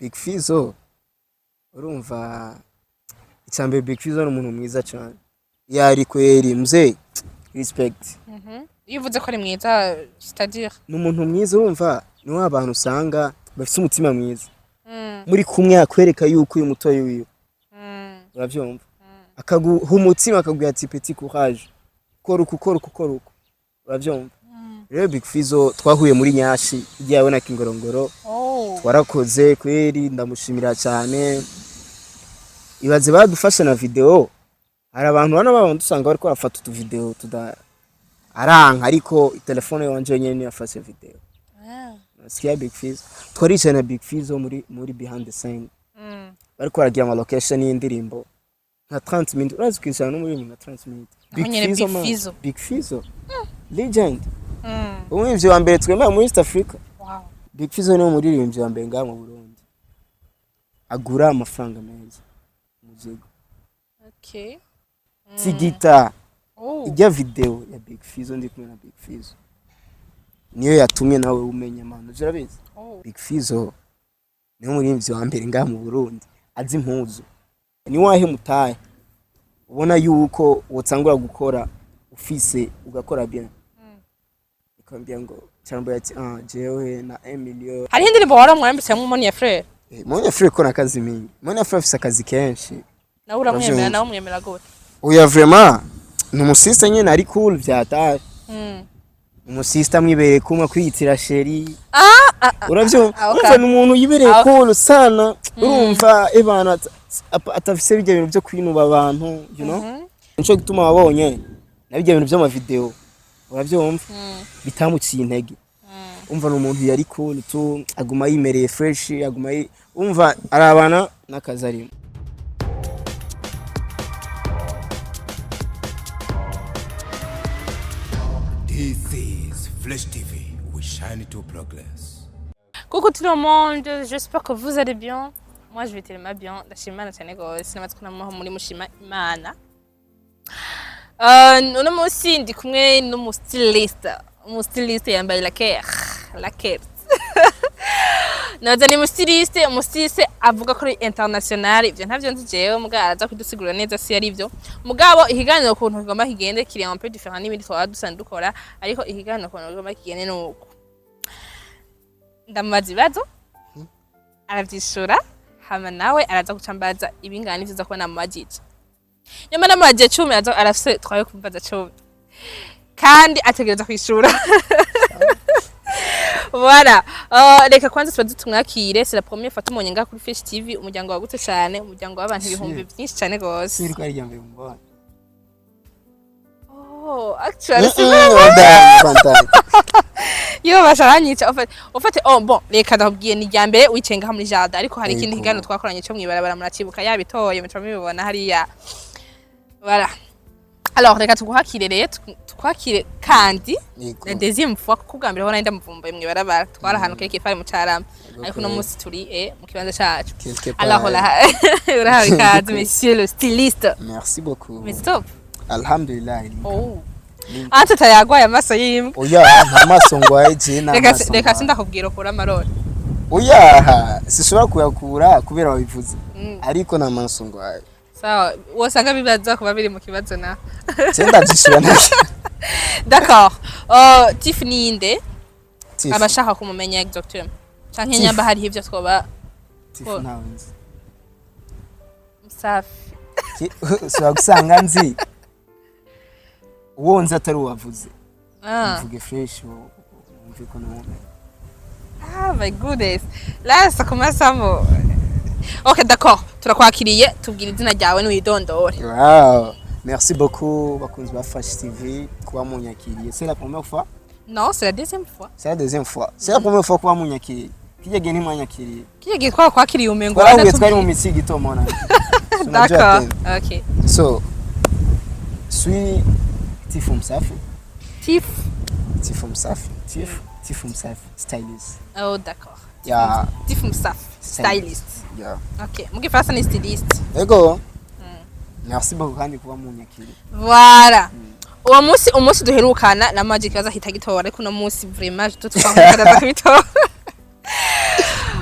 Big FIZZO urumva icambere Big FIZZO ni umuntu mwiza cyane yari kweri mzee respect iyo uvuze ko ari mwiza c'est-à-dire ni umuntu mwiza urumva ni wa bantu usanga bafite umutima mwiza muri kumwe akwereka yuko uyu mutoyi wiwe uravyumva akaguha umutima akagubwira ati petit courage kora uko uravyumva rero Big FIZZO twahuye muri Nyashi igiye na Kingorongoro twarakoze kweri ndamushimira cyane ibaze badufasha na video hari abantu bana babandi usanga bari ko bafata utu video aranka ariko telefone yanje nyene yafashe video nasikia Big FIZZO twaricaye na Big FIZZO muri behind the scene bari ko baragira ama location y'indirimbo nka 30 minutes urazi kwishana no muri nka 30 minutes Big FIZZO legend umwivyo wa mbere twemera muri East Africa Big FIZZO ni umuririmbyi wa mbere ngaha mu Burundi agura amafaranga meza muzigo Tigita ijya video ya Big FIZZO ndi kumwe na Big FIZZO niyo yatumye nawe umenya mano urabizi Big FIZZO ni umuririmbyi wa mbere ngaha mu Burundi azi impuzu ni wahe mutaye ubona yuko wotsangura gukora ufise ugakora bien ikambia ngo cyangwa yati jewe na Emilio hari indirimbo waramwambitse mu Mon ya Frere Mon Frere ko nakazi mingi Mon Frere afise akazi kenshi nawe uramwemera nawe umwemera gute oya vraiment ni umusista nyene ari cool vyataye umusista mwibereye kumwe kwitira sheri uravyo urumva ni umuntu yibereye cool sana urumva ebana atafise bijya bintu byo kwinuba abantu you know nico gituma wabonye nabijya bintu by'ama video uravyumva bitamuciye intege umva n'umuntu yari cool tu aguma yimereye fresh aguma umva arabana nakazarimo This is Flash TV, we shine to progress. Coucou tout le monde, j'espère que vous allez bien. Moi je vais tellement bien. Ndashimana cyane gose namatwe muri mushima Imana. Uno munsi ndi kumwe n'umustiliste yambaye la carte. Nazani umustiliste avuga ko international ivyo ntavyo nzi jewe mugabo araza kudusigura neza si ari byo. Mugabo ihiganiro kuntu kigomba kigende kiri un peu différent n'ibindi twaba dusanzwe dukora ariko ihiganiro kuntu kigomba kigende nuko. Ndamazi bazo aravyishura hama nawe araza gucambaza ibingana ivyo zakubona mu majiji. Nyuma n'amaje 10 arafise twaye kumbaza 10 kandi ategereza kwishura voilà reka kwanza tubaze tumwakire c'est la première fois tumonye nga kuri Fish TV umuryango wagutse cyane umuryango w'abantu ibihumbi byinshi cyane gose siriko ari yambaye mbona actually c'est yo basharanyica ofate bon reka ndabwiye ni ryambere wicenga muri jardin ariko hari ikindi higano twakoranye cyo mwibarabara muracibuka yabitoye muco mibibona hariya voilà alors reka tuguhakire rero twakire kandi la deuxième fois kuko bwa mbere ho nari ndamuvumbaye mwibarabara twarahantu keke fari mu carama ariko no musi turi mu kibanza cyacu alors là urahawe kazi monsieur le styliste merci beaucoup mais stop alhamdulillah ante tayagwaye amaso yimbwa oya nta maso ngwaye je na reka sindakubwira ukura amarori oya sishobora kuyakura kubera wabivuze ariko nta maso ngwaye sawa wasanga bibaza kuba biri mu kibazo na cyenda byishura nashye d'accord Tiffany inde abashaka kumumenya exactement canke nyamba hari ivyo twoba Tiffany nzi safi so gusanga nzi wonza atari wavuze mvuge fresh mvuge ko no my goodness là ça commence à me OK d'accord turakwakiriye tubwira izina ryawe n'widondore wow merci beaucoup bakunzi ba Flash TV kuba munyakiriye c'est la première fois non c'est la deuxième fois c'est la première fois kuba munyakiriye kijege ni mwanyakiriye kijege twakwakiriye umengo twari mu misigi tomona d'accord OK so suis Tifu Msafi. Tifu Msafi. Tifu Msafi stylist. Oh d'accord. Yeah. Tifu Msafi stylist. Yeah. Okay. Mugi fasa ni stylist. Ego. Merci beaucoup kandi kuba munyakiri. Voilà. Uwo munsi duherukana na Magic yaza hita gitora ariko no munsi vraiment tutwamukana za bitora.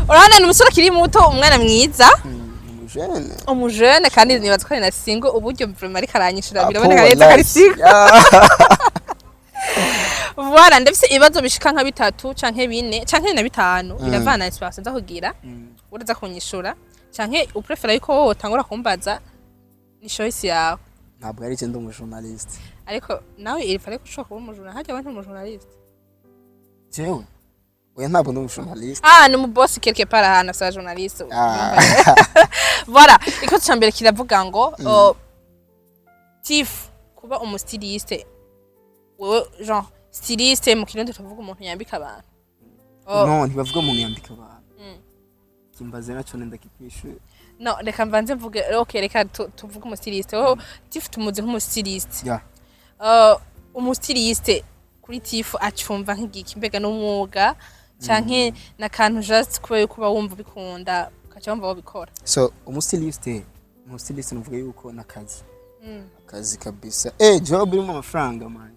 urabona ni umusore akiri muto umwana mwiza umujene umujene kandi nibaza ko ari na single uburyo vraiment ariko aranyishura biraboneka neza ko ari single voilà ndafise ibibazo bishika nka 3 canke 4 canke na 5 biravana espace nza kugira uraza kunyishura canke uprefera yuko wowe utangura kumbaza ni choice yawe ntabwo ari cyo ndi umujournalist ariko nawe irifare kushaka kuba umujournalist hajya abantu umujournalist jewe oya ntabwo ndi umujournalist ni mu boss quelque part ahantu asa journalist voilà iko cyambere kiravuga ngo tif kuba umustiliste wewe genre styliste mu kirundi tuvuga umuntu yambika abantu no ntibavuga umuntu yambika abantu kimbaze naco nenda kikwishuye no reka mvanze mvuge okay reka tuvuga umustiliste wowe tif tumuze nk'umustiliste umustiliste kuri tif acumva nk'igiki mbega n'umwuga canke na kantu just kuba wumva bikunda ukaca wumva wabikora so umustiliste nuvuga yuko nakazi akazi kabisa job irimo amafaranga man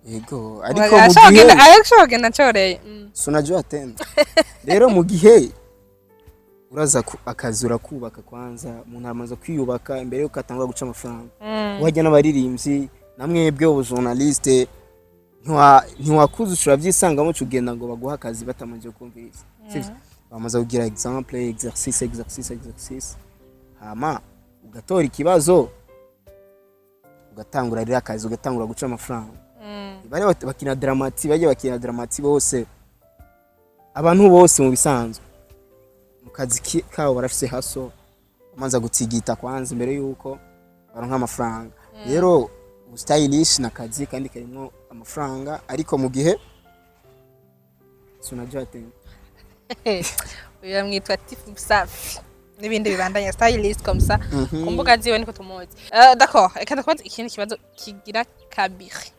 yego ariko mu gihe ayashobora nacoreye sunajua tena rero mu gihe uraza akazi urakubaka kwanza umuntu amaze kwiyubaka imbere yuko atangura guca amafaranga wajya n'abaririmbyi namwebwe ubujournaliste ntiwakuze ushobora byisangamo cugenda ngo baguha akazi batamanje kumviriza sivyo bamaze kugira example exercice hama ugatora ikibazo ugatangura rira akazi ugatangura guca amafaranga bari bakina dramati bose abantu bose mu bisanzwe mu kazi kawo barafise haso amanza gutigita kwanza imbere yuko baronka amafaranga rero stylish na kazi kandi karimo amafaranga ariko mu gihe sunajua tena uyu mwitwa Tifu Safi n'ibindi bibandanya stylist comme ça kumbuga ziwe niko tumuzi d'accord reka ndakwaza ikindi kibazo kigira kabiri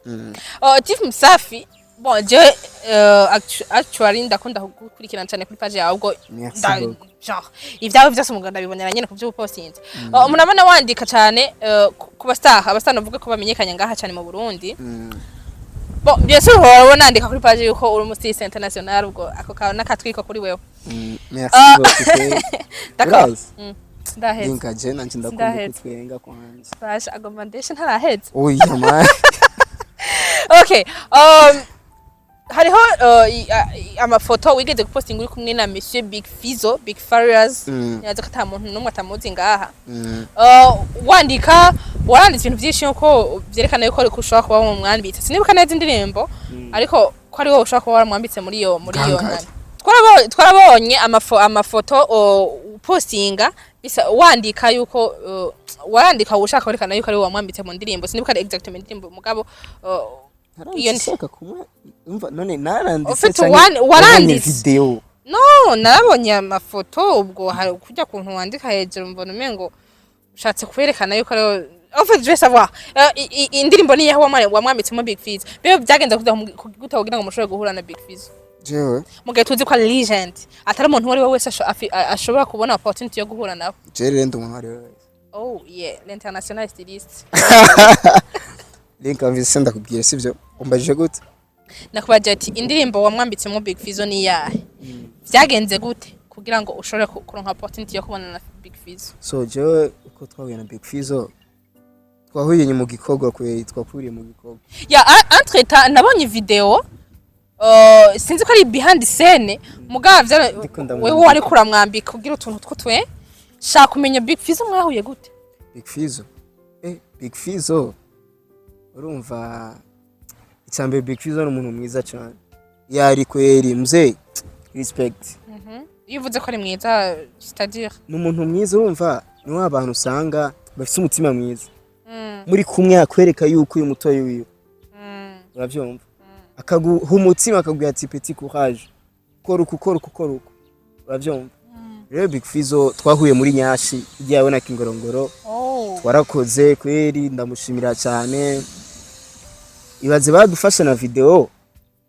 Tifu Safi bon je actually ndakunda gukurikirana cyane kuri page yawe ubwo genre ivyawe vyose umuganda bibonera nyene kuvyo postinze umuntu abana wandika cyane ku abastars navuga ko bamenyekanye ngaha cyane mu Burundi bon bien sûr urabona andika kuri page yuko uri umustiliste international ubwo ako kawe nakatwiko kuri wewe merci beaucoup d'accord ndaheze dinka je nanjye ndakunda kutwenga kwanjye basha augmentation ntaraheze oya man okay hariho amafoto wigeze gupostinga uri kumwe na Monsieur Big FIZZO Big Farias yaza ko muntu numwe atamuzi ngaha waranditse ibintu byinshi ko byerekana yuko ari kushaka kuba mu mwambitse sinibuka neza indirimbo ariko ko ari wowe ushaka kuba waramwambitse muri iyo twarabonye amafoto postinga bisa wandika yuko warandika ushaka kwerekana yuko ari wowe wamwambitse mu ndirimbo sinibuka exactement indirimbo mugabo iyo nshaka kumwe umva none naranditse video no narabonye amafoto ubwo hari kujya kuntu wandika hejuru mbona umengo ushatse kwerekana yuko ari ofite je savoir indirimbo ni yaho wamwambitse mu Big FIZZO byo byagenze kugira ngo mushobore guhura na Big FIZZO jewe mugihe tuzi ko ari legend atari umuntu wari wese ashobora kubona opportunity yo guhura nawe je rero umuntu wari wese oh yeah l'international stylist Linka vise ndakubwira sivyo umbajije gute nakubaje ati indirimbo wamwambitse mu Big FIZZO ni yahe byagenze gute kugira ngo ushobore kuronka opportunity yo kubona na Big FIZZO so jewe uko twahuye na Big FIZZO twahuye mu gikorwa kwe twapuriye mu gikorwa ya entreta nabonye video sinzi ko ari behind scene mugavye wewe wari kuramwambika kugira utuntu twutwe shaka kumenya Big FIZZO mwahuye gute Big FIZZO Big FIZZO urumva icyambere Big FIZZO ni umuntu mwiza cyane yari kweri mze respect yivuze ko ari mwiza c'est-à-dire ni umuntu mwiza urumva ni abantu usanga bafite umutima mwiza muri kumwe akwereka yuko uyu mutoyi wiwe uravyumva akaguha umutima akagubwira ati petit courage kora uko uravyumva rero Big FIZZO twahuye muri Nyashi igiye na Kingorongoro twarakoze kweri ndamushimira cyane ibaze badufasha na video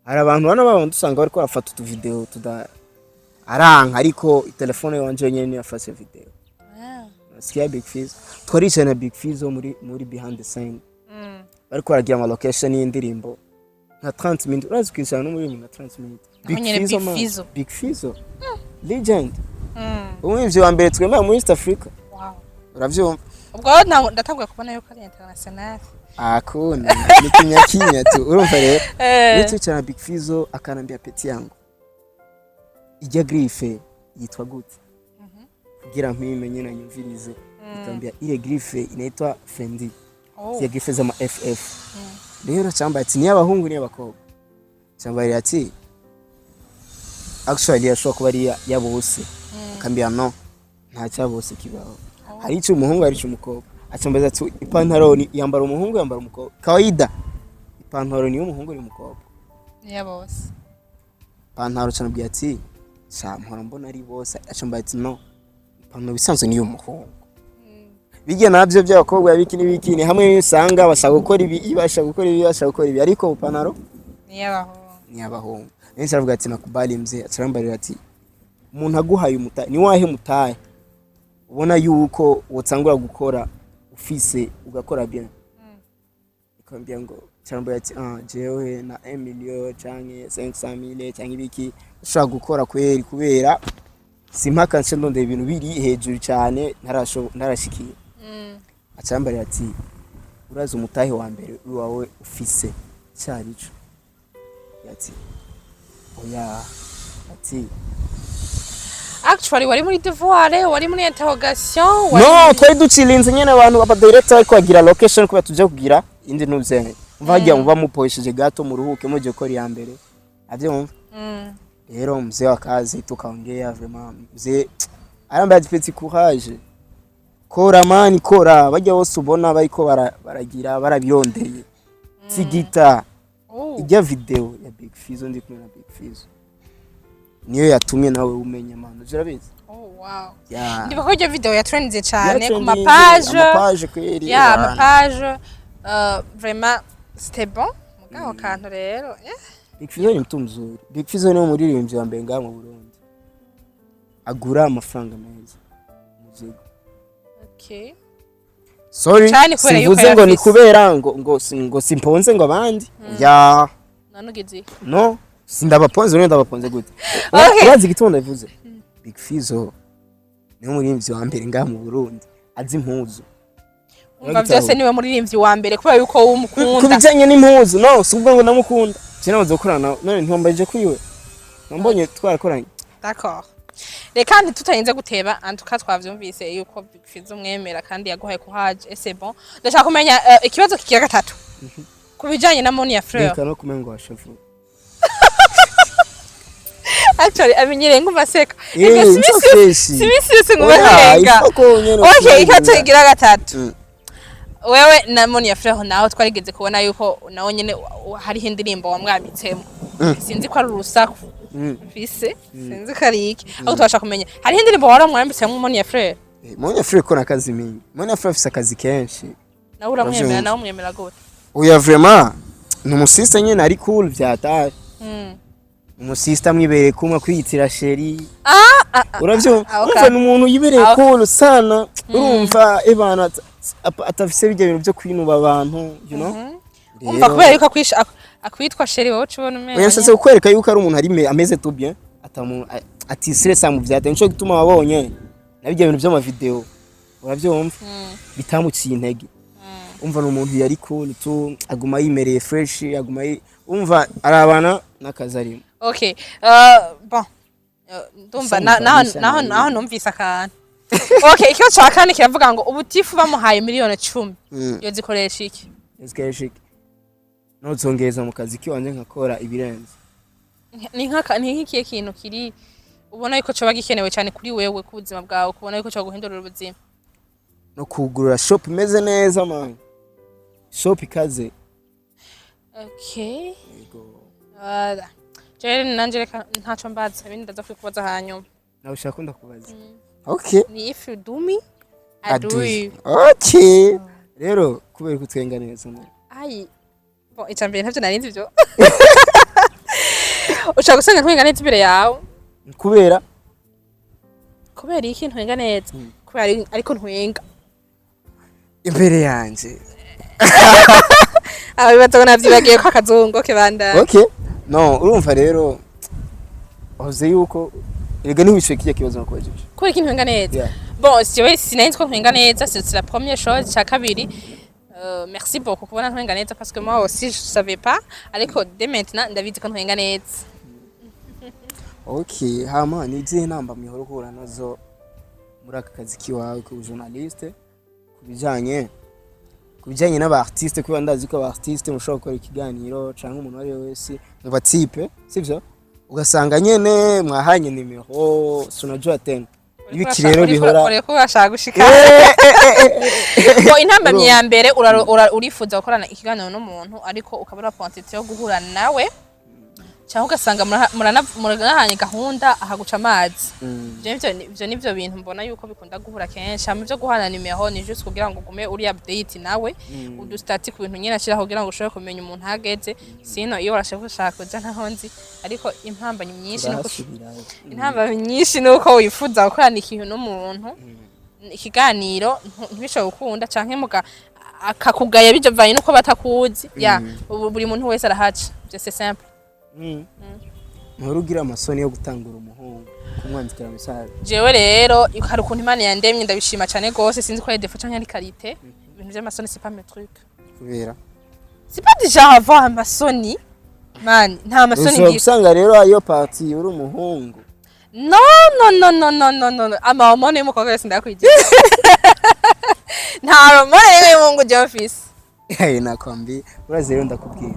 hari abantu bana dusanga bari ko bafata utu video aranka ariko telefone yanje nyene yafashe video nasikia Big FIZZO twaricaye na Big FIZZO muri behind the scene bari ko aragira ama location y'indirimbo nka 30 minutes urazi kwishana no muri 30 minutes Big FIZZO Big FIZZO legend umwivyo wa mbere twemera muri East Africa wow uravyumva ubwo ndatanguye kubona yuko ari international akuna ni kinya tu urumva rero nico cyana Big Fizzo akanambia peti yangu ijya griffe yitwa gute kugira mpimenye na nyumvirize ikambia ile griffe inaitwa Fendi ya griffe za ma FF rero cyamba ati ni abahungu ni abakobwa cyamba ati actually yashobora kuba ari yabose akambia no nta cyabose kibaho hari icyo umuhungu hari icyo umukobwa acambaza ati ipantaro ni yambara umuhungu yambara umukobwa kawaida ipantaro ni umuhungu ni umukobwa yabose ipantaro canabwiye ati mpora mbona ari bose acambaza ati no ipantaro bisanzwe ni umuhungu bijye nabyo by'abakobwa bikini hamwe usanga bashaka gukora ibi bashaka gukora ibi ariko ipantaro ni abahungu nese aravuga ati nakubali mzee acarambarira ati umuntu aguhaye umutahe ni wahe mutahe ubona yuko wotsangura gukora ufise ugakora bien ikambia ngo cyangwa ati jewe na 1 million canke 500,000 canke ibiki ushaka gukora kweri kubera simpaka nse ndonde ibintu biri hejuru cyane ntarashikiye acarambarira ati uraza umutahe wa mbere wawe ufise cyarico yati oya ati actually wari muri devoir wari muri interrogation no twari ducilinze nyene abantu aba director ariko agira location kuba tuje kugira indi nuvyenye mvagira muba mupoesheje gato mu ruhuke muje ko ya mbere avyumva rero mzee wakazi tukaongea vraiment mzee aramba petit courage kora mani kora bajya bose ubona bariko baragira barabirondeye tigita ijya video ya Big Fizzo ndi kumwe na Big Fizzo niyo yatumye nawe umenya mano urabizi wow ndiba ko iyo video ya trendze cyane ku mapage kweri mapage vraiment c'était bon mugaho kantu rero Big Fizzo ni mtu mzuri Big Fizzo ni umuririmbyi wa mbere ngaho mu Burundi agura amafaranga meza muzigo okay sorry sivuze ngo ni kubera ngo simponze ngo abandi ya nanugize no sindabaponze none ndabaponze gute urazi gitondo ivuze Big Fizzo ni umuririmbyi wa mbere ngaho mu Burundi azi impuzu umva byose niwe muririmbyi wa mbere kubera yuko wumukunda kubijanye n'impuzu no subwo ngo namukunda cyane bazo gukorana none ntiwambaje kwiwe nambonye twarakoranye d'accord reka ntitutarinze guteba antuka twavyumvise yuko Big Fizzo umwemera kandi yaguhaye kuhaje c'est bon ndashaka kumenya ikibazo kigira gatatu kubijanye na Moni ya Frère reka no kumengo washavu actually amenyereye ngumaseka simisi ngumaseka okay ikato kigira gatatu wewe na Moni ya Frère naho twarigeze kubona yuko nawo nyene hari indirimbo wamwabitsemo sinzi ko ari urusaku fise sinzi kariki aho twasha kumenya hari indirimbo waramwambitsemo Moni ya Frère Moni ya Frère ko nakazi mingi Moni ya Frère afise akazi kenshi nawe uramwemera nawe umwemera gute oya vraiment ni umusista nyene ari cool vyataye umusista mwibereye kumwe kwitira sheri urumva ni umuntu yibereye cool sana urumva ebana atafise bijya bintu byo kwinuba abantu you know umva kubera yuko akwitwa sheri wowe ubona umenya yashase kukwereka yuko ari umuntu ari ameze tout bien ati stress mu vyataye nico gituma wabonye nabijya bintu byo ma video uravyumva bitamuciye intege umva n'umuntu yari cool tu aguma yimereye fresh aguma umva arabana nakazarimo okay bon ndumva naho numvise akantu okay icyo cyakane kiravuga ngo ubutifu bamuhaye miliyoni 10 yo zikoresha iki zikoresha iki no zongeza mu kazi kiwanje nkakora ibirenze ni nk'ikiye kintu kiri ubona yuko cyo bagikenewe cyane kuri wewe ku buzima bwawe kubona yuko cyo guhindurira ubuzima no kugurura shop imeze neza man shop ikaze okay yego jere nanjereka ntaco mbaza ibindi ndaza kwikubaza hanyuma nawe ushaka ndakubaza okay ni if you do me I do you okay rero kubera kutwenga neza man ai bo icambere ntavyo narinzi byo ushaka gusanga ntwenga neza imbere yawe kubera iki ntwenga neza kubera ariko ntwenga imbere yanje abibazo navyibagiye ko akazungo ke banda okay no urumva rero oze yuko erega ntiwishuye kijya kibazo nakubajije kubera ikintu ntwenga neza Yeah. bon siwe sinari ko ntwenga neza c'est la première chose cya kabiri merci beaucoup kubona ntwenga neza parce que moi aussi je savais pas ariko dès maintenant ndabizi ko ntwenga neza okay hama ni izihe namba mihoro uhura nazo muri aka kazi kiwawe ku journaliste kubijanye n'aba artiste kuba ndazi ko aba artiste mushobora gukora ikiganiro canke umuntu ari wese mu batipe sivyo ugasanga nyene mwahanye nimero sunajua tena ibiki rero bihora uri kubashaka gushika bo intambamye ya mbere urifuza gukorana ikiganiro n'umuntu ariko ukabura quantité yo guhura nawe cyangwa ugasanga muranahanye gahunda ahaguca amazi ivyo nivyo bintu mbona yuko bikunda guhura kenshi hamwe byo guhana nimero ni juste kugira ngo ugume uri update nawe udustati ku bintu nyine ashiraho kugira ngo ushobore kumenya umuntu hageze sino iyo warashaka gushaka kuja ntaho nzi ariko impambanyi nyinshi nuko wifuza gukorana ikintu n'umuntu ikiganiro ntibishobora gukunda canke muga akakugaya bijavanye nuko batakuzi ya buri muntu wese arahaca c'est simple Nturugira amasoni yo gutangura umuhungu kumwandikira message. Jewe rero hari ukuntu Imana yandemye ndabishima cyane gose sinzi ko ari defo cyangwa ari qualité. Ibintu by'amasoni c'est pas mes trucs. Kubera. C'est pas déjà avoir amasoni. Man, nta masoni ngiye. Usanga rero ayo party uri umuhungu. No. Ama hormone mu kogere sindakwigira. Nta hormone y'umuhungu je office. Nakwambi uraze rero ndakubwira.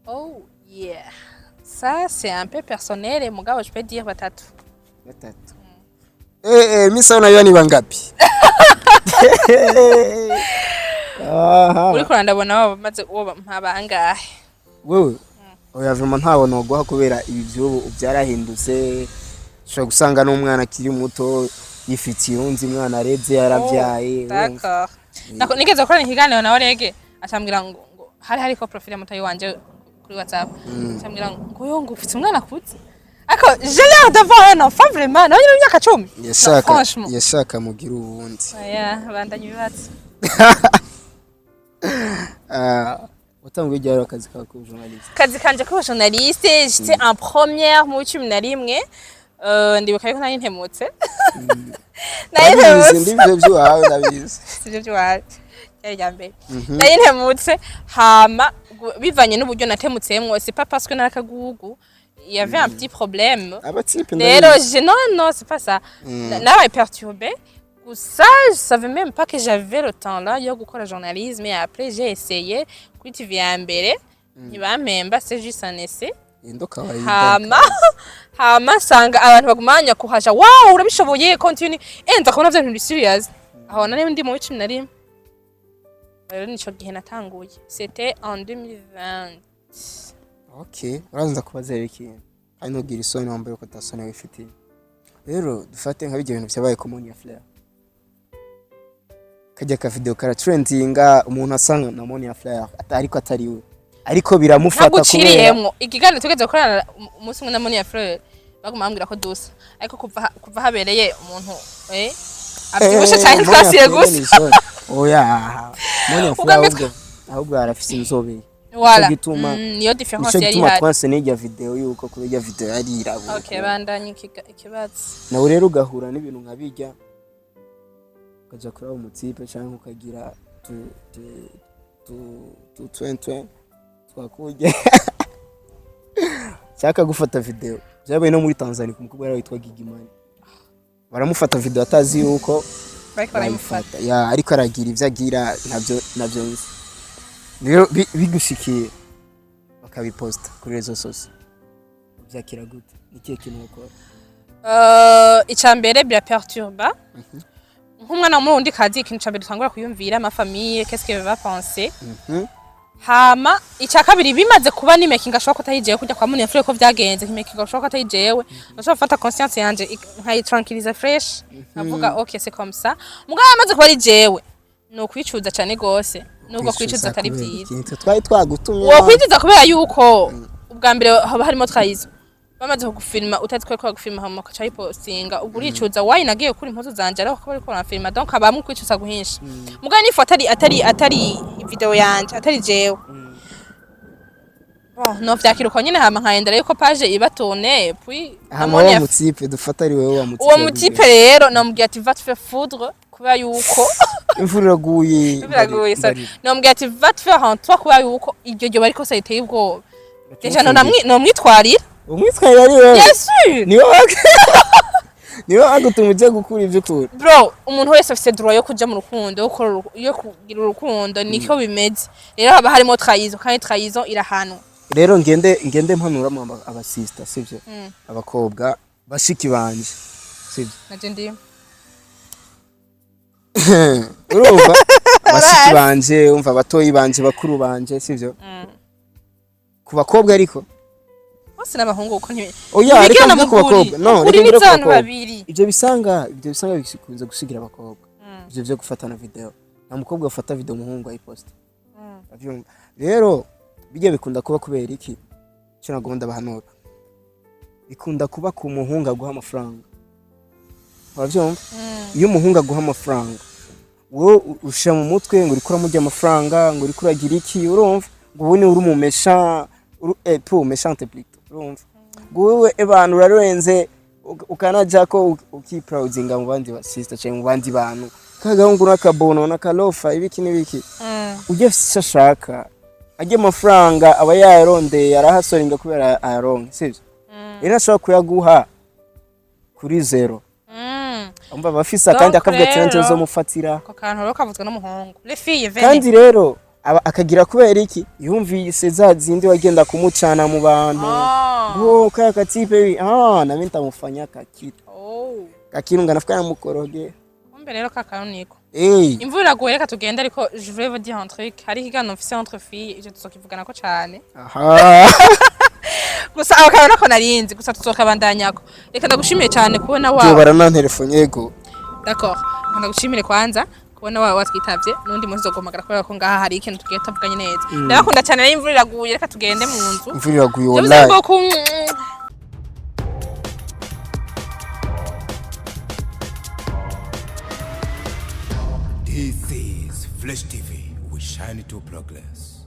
Oh yeah. Ça c'est un peu personnel et mugabo je peux dire batatu. Misa unayo ni bangapi? Uri kurandabona baba maze uwo mpabangahe. Wewe oya vraiment ntabona guha kubera ibi byo byarahindutse sho gusanga n'umwana kiri muto yifitiye unzi mwana areze yaravyaye. D'accord. Nako nigeze gukora ikiganiro nawe rege atambwira ngo hari ko profile mutayi wanje kuri WhatsApp atambwira ngo yo ngo ufite umwana kuze ako je l'air d'avoir un enfant vraiment nawe imyaka 10 yashaka mugira ubundi bandanye bibatse utanguye jya akazi ka journaliste kazi kanje ko journaliste j'étais en première mu 11 ndibuka yuko nari ntemutse ndivyo byo ndabizi sivyo byo yambe nari ntemutse hama bivanye n'uburyo natemutsemwo c'est pas parce que narakagugu il y avait un petit problème rero non c'est pas ça nabaye perturbé ça je savais même pas que j'avais le temps là yo gukora journalisme et après j'ai essayé kuri TV ya mbere ntibampemba c'est juste un essai hama sanga abantu bagumanya kuhaja wow urabishoboye continue enza kubona byo bintu serious aho nari ndi mu 11 rero nico gihe natanguye c'était en 2020. Okay uraza kubaza ikintu kandi nugira isoni wambaye ko tasone wifitiye rero dufate nka bijye ibintu byabaye common ya Flair kajya ka video kara trendinga umuntu asanga na Monia Flair ariko atariwe ariko biramufata kubera ikiganiro tugeze gukorana umunsi umwe na Monia Flair bagumambwira ko dusa ariko kuva habereye umuntu abyibushe cyane twasiye gusa oya Monia Flair ahubwo arafise inzobe voilà niyo difference yari hari twase n'ijya video yuko kuri ijya video yari irabo okay bandanye ikibazo nawe rero ugahura n'ibintu nkabijya ukaja kuri umutipe cyangwa ukagira tu 20 twakujye cyaka gufata video byabaye no muri Tanzania kumukubwa yari witwa Gigimani baramufata video atazi yuko barayifata ya ariko aragira ivyo agira nabyo rero bigushikiye bakabiposta kuri rezo sose byakira gute nikiye kintu ukora icambere bya perturba nk'umwana mu rundi kazi ikintu cambere dutangura kuyumvira ama famille qu'est-ce que va penser hama icakabiri bimaze kuba ni making ashobora kutayijewe kujya kwa Monia Flair ko byagenze making ashobora kutayijewe ashobora gufata conscience yanje nkayi tranquiliser fresh avuga okay c'est comme ça mugabo amaze kuba ari jewe no kwicuza cyane gose nubwo kwicuza atari byiza twari twagutumye wo kwicuza kubera yuko ubwa mbere haba harimo trahizo bamaze kugufilma utatwe ko gufilma hama kacayi postinga ubwo uricuza why nagiye kuri impuzu zanje ariko ko bari ko filma donc abamwe kwicuza guhinsha mugabo ni foto atari video yanje atari jewe Bon, no vyakira uko nyene hama nkayendera yuko page ibatone puis hama wa mutipe dufata ari wewe wa mutipe uwo mutipe rero namubwiye ati va te faire foudre kubera yuko imvura iraguye namubwiye ati va te faire en toi kubera yuko iryo ryo bariko sayiteye ubwoba deja nomwitwarira umwitwarira ari wewe bien sûr niyo agutuma uje gukura ivyo ukura bro umuntu wese afise droit yo kuja mu rukundo yo kugira urukundo niko bimeze rero haba harimo trahison kandi trahison irahanwa rero ngende mpanura mu abasista sivyo abakobwa bashiki banje sivyo naje ndi urumva bashiki banje umva batoyi banje bakuru banje sivyo ku bakobwa ariko bose n'abahungu uko ntibe oya ariko no ku bakobwa no kuri bizana babiri ivyo bisanga bikunze gusigira abakobwa ivyo byo gufatana video na mukobwa ufata video umuhungu ayiposta avyumva rero bijye bikunda kuba kubera iki cyo nagomba bahanura bikunda kuba ku muhungu aguha amafaranga avyumva iyo umuhungu aguha amafaranga wo usha mu mutwe ngo urikura mujya amafaranga ngo urikura gira iki urumva ngo ubone uri mu méchant pour méchante plutôt urumva ngo wewe abantu urarenze ukanaja ko ukiproudinga mu bandi ba sister cyangwa mu bandi bantu kagahungu nakabono nakalofa ibiki nibiki uje shashaka ajye amafaranga aba yarondeye arahasoringa kubera ayaronke sivyo rero ashobora kuyaguha kuri zero umva bafisa kandi akavuga ati nje zo mufatira ko kantu ro kavuzwe n'umuhungu les filles venez kandi rero akagira kubera iki yumvise zazindi wagenda kumucana mu bantu ngo kaka tipe na mimi nitamufanya kakitu kakirunga nafuka mukoroge umbe rero kakanu niko imvura iraguye reka tugende ariko je voulais vous dire un truc hari kigano mfise entre filles je tuzokivugana ko cyane gusa akabona ko narinzi gusa tuzokabandanyako reka ndagushimiye cyane kubona wawe barana telefone yego d'accord ndagushimire kwanza kubona wawe watwitavye nundi munsi zogomagara kubera ko ngaha hari ikintu tugiye tavuganye neza ndakunda cyane rero imvura iraguye reka tugende mu nzu imvura iraguye wallahi This is Flash TV. We shine to progress.